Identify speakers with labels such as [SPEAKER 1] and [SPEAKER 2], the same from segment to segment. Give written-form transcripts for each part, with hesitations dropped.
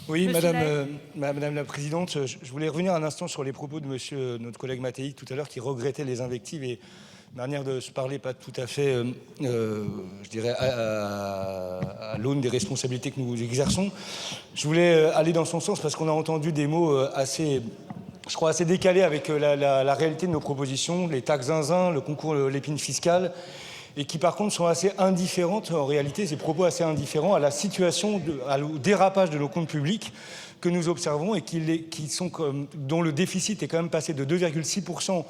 [SPEAKER 1] Oui, Madame la Présidente, je voulais revenir un instant sur les propos de notre collègue Mattéi tout à l'heure qui regrettait les invectives et une manière de se parler pas tout à fait, je dirais, à l'aune des responsabilités que nous exerçons. Je voulais aller dans son sens parce qu'on a entendu des mots assez décalés avec la réalité de nos propositions, les taxes zinzin, le concours l'épine fiscale, et qui par contre sont assez indifférentes, en réalité, ces propos assez indifférents à la situation, au dérapage de nos comptes publics que nous observons et dont le déficit est quand même passé de 2,6%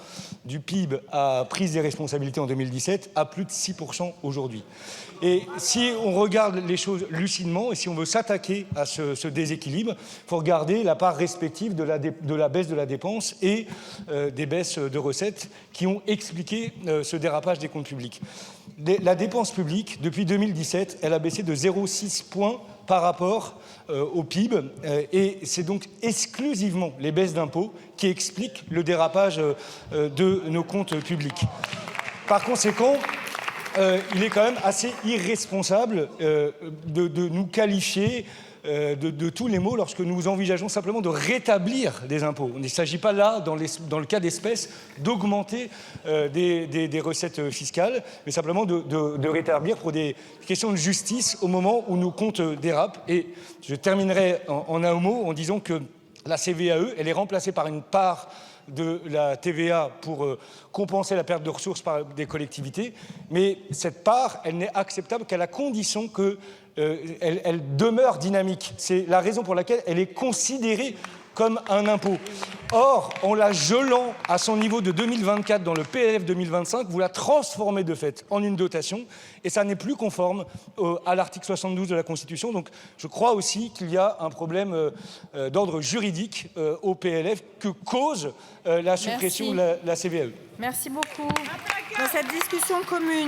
[SPEAKER 1] du PIB à prise des responsabilités en 2017 à plus de 6% aujourd'hui. Et si on regarde les choses lucidement et si on veut s'attaquer à ce déséquilibre, il faut regarder la part respective de la baisse de la dépense et des baisses de recettes qui ont expliqué ce dérapage des comptes publics. La dépense publique, depuis 2017, elle a baissé de 0,6 points par rapport au PIB, et c'est donc exclusivement les baisses d'impôts qui expliquent le dérapage de nos comptes publics. Par conséquent, il est quand même assez irresponsable de nous qualifier de tous les mots lorsque nous envisageons simplement de rétablir des impôts. Il ne s'agit pas là, dans le cas d'espèce, d'augmenter des recettes fiscales, mais simplement de rétablir pour des questions de justice au moment où nos comptes dérapent. Et je terminerai en un mot en disant que la CVAE, elle est remplacée par une part de la TVA pour compenser la perte de ressources par des collectivités, mais cette part, elle n'est acceptable qu'à la condition qu'elle demeure dynamique. C'est la raison pour laquelle elle est considérée comme un impôt. Or, en la gelant à son niveau de 2024 dans le PLF 2025, vous la transformez de fait en une dotation, et ça n'est plus conforme à l'article 72 de la Constitution. Donc je crois aussi qu'il y a un problème d'ordre juridique au PLF que cause la suppression de la CVAE.
[SPEAKER 2] Merci beaucoup. Dans cette discussion commune,